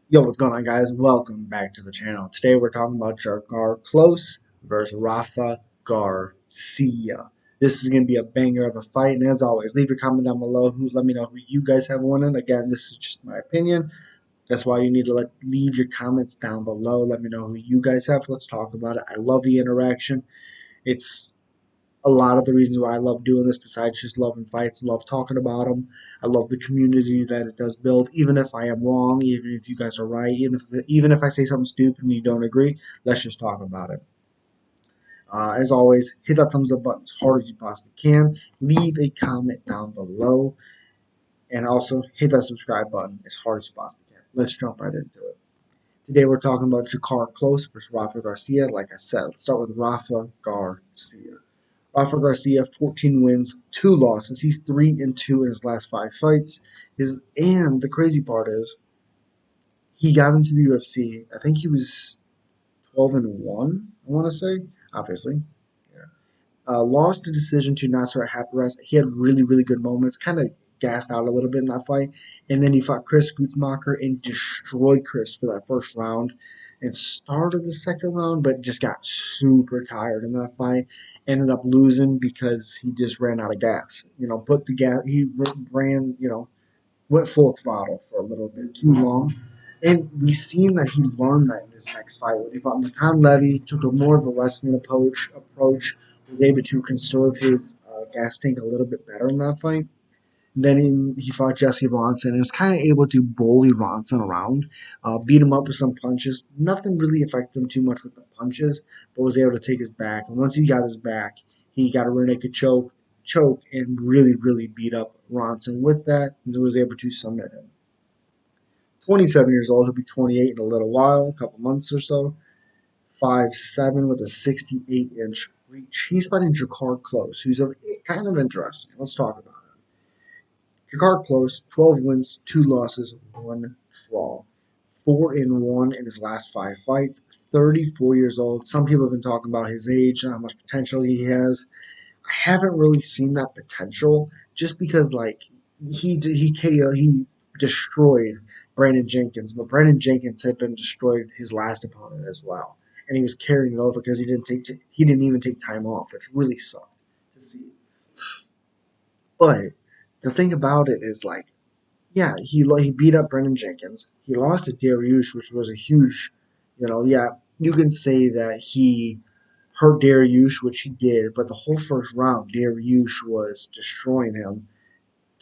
Yo, what's going on, guys? Welcome back to the channel. Today we're talking about Drakkar Klose versus Rafa Garcia. This is going to be a banger of a fight, and as always, leave your comment down below. Let me know who you guys have winning. Again, this is just my opinion. That's why you need to leave your comments down below. Let me know who you guys have. Let's talk about it. I love the interaction. It's a lot of the reasons why I love doing this, besides just loving fights, love talking about them. I love the community that it does build. Even if I am wrong, even if you guys are right, even if I say something stupid and you don't agree, let's just talk about it. As always, hit that thumbs up button as hard as you possibly can. Leave a comment down below, and also hit that subscribe button as hard as you possibly can. Let's jump right into it. Today we're talking about Drakkar Klose versus Rafa Garcia. Like I said, let's start with Rafa Garcia. Rafa Garcia, 14 wins, 2 losses. He's 3-2 in his last 5 fights. And the crazy part is, he got into the UFC. I think he was 12-1. I want to say, obviously, yeah. Lost the decision to Nasser Haqparast. He had really, really good moments. Kind of gassed out a little bit in that fight, and then he fought Chris Gutzmacher and destroyed Chris for that first round, and started the second round, but just got super tired in that fight. Ended up losing because he just ran out of gas. Put the gas. He ran. Went full throttle for a little bit too long. And we seen that he learned that in his next fight. When he fought Natan Levy, took a more of a wrestling approach, was able to conserve his gas tank a little bit better in that fight. Then he fought Jesse Ronson and was kind of able to bully Ronson around, beat him up with some punches. Nothing really affected him too much with the punches, but was able to take his back. And once he got his back, he got a rear naked choke, and really, really beat up Ronson with that, and was able to submit him. 27 years old, he'll be 28 in a little while, a couple months or so. 5'7" with a 68-inch reach. He's fighting Drakkar Klose, who's kind of interesting. Let's talk about it. Drakkar Klose, 12 wins, 2 losses, 1 draw. 4-1 in his last 5 fights. 34 years old. Some people have been talking about his age, how much potential he has. I haven't really seen that potential, just because he destroyed Brandon Jenkins, but Brandon Jenkins had been destroyed his last opponent as well, and he was carrying it over because he didn't even take time off, which really sucked to see. But the thing about it is, yeah, he beat up Brendan Jenkins. He lost to Dariush, which was a huge, yeah, you can say that he hurt Dariush, which he did, but the whole first round, Dariush was destroying him.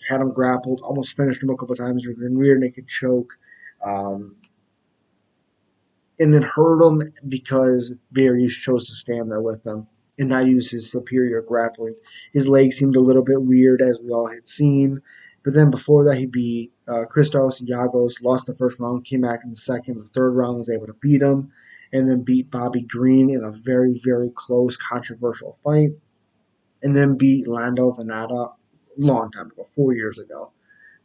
Had him grappled, almost finished him a couple times with a rear naked choke, um, and then hurt him because Dariush chose to stand there with him and not use his superior grappling. His legs seemed a little bit weird, as we all had seen. But then before that, he beat Christos Yagos, lost the first round, came back in the second. The third round was able to beat him, and then beat Bobby Green in a very, very close, controversial fight, and then beat Lando Venata a long time ago, 4 years ago.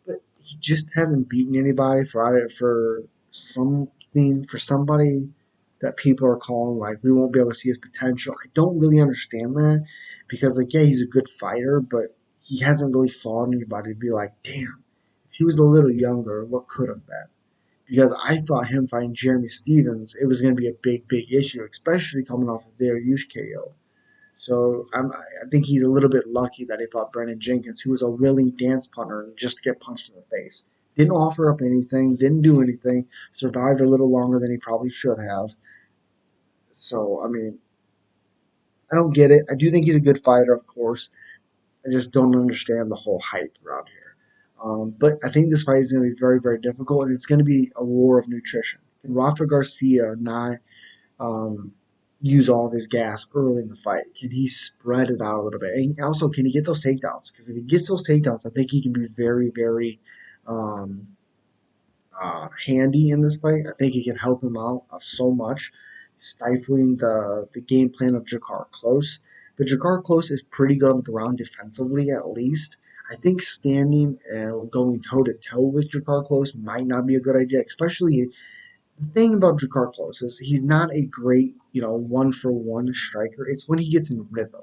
But he just hasn't beaten anybody for somebody that people are calling like we won't be able to see his potential. I don't really understand that, because yeah, he's a good fighter, but he hasn't really fought anybody to be like, damn, if he was a little younger, what could have been? Because I thought him fighting Jeremy Stevens, it was going to be a big, big issue, especially coming off of their Yush KO. So I think he's a little bit lucky that he fought Brendan Jenkins, who was a willing dance partner, just to get punched in the face. Didn't offer up anything, didn't do anything, survived a little longer than he probably should have. So, I mean, I don't get it. I do think he's a good fighter, of course. I just don't understand the whole hype around here. But I think this fight is going to be very, very difficult, and it's going to be a war of nutrition. Can Rafa Garcia not um, use all of his gas early in the fight? Can he spread it out a little bit? And also, can he get those takedowns? Because if he gets those takedowns, I think he can be very, very um, handy in this fight. I think he can help him out so much, stifling the game plan of Drakkar Klose. But Drakkar Klose is pretty good on the ground defensively, at least. I think standing and going toe to toe with Drakkar Klose might not be a good idea, especially the thing about Drakkar Klose is he's not a great, one for one striker. It's when he gets in rhythm.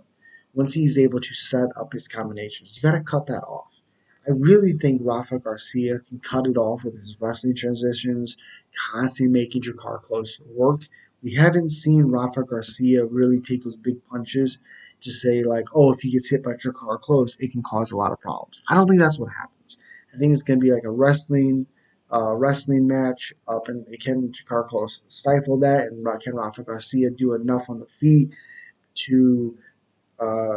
Once he's able to set up his combinations, you got to cut that off. I really think Rafa Garcia can cut it off with his wrestling transitions, constantly making Drakkar Klose work. We haven't seen Rafa Garcia really take those big punches to say like, oh, if he gets hit by Drakkar Klose, it can cause a lot of problems. I don't think that's what happens. I think it's going to be like a wrestling match up, and can Drakkar Klose stifle that, and can Rafa Garcia do enough on the feet to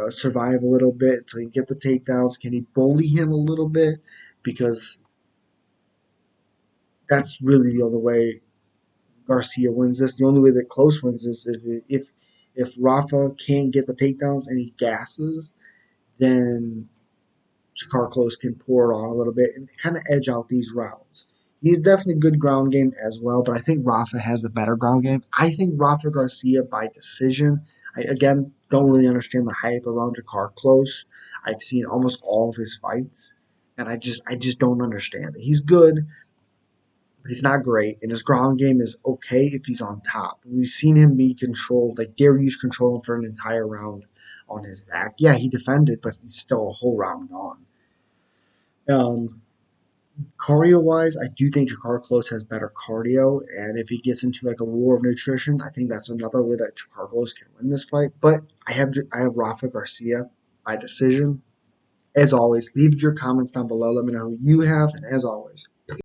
survive a little bit until he get the takedowns? Can he bully him a little bit? Because that's really the only way Garcia wins this. The only way that Close wins this is if Rafa can't get the takedowns and he gasses, then Jakar Close can pour it on a little bit and kind of edge out these rounds. He's definitely good ground game as well, but I think Rafa has the better ground game. I think Rafa Garcia by decision. I again don't really understand the hype around Jakar Close. I've seen almost all of his fights, and I just don't understand it. He's good, but he's not great, and his ground game is okay if he's on top. We've seen him be controlled, like Darius controlled for an entire round on his back. Yeah, he defended, but he's still a whole round gone. Um, Cardio wise, I do think Jakar Close has better cardio, and if he gets into like a war of nutrition, I think that's another way that Jakar Close can win this fight. But I have Rafa Garcia by decision. As always, leave your comments down below. Let me know who you have, and as always,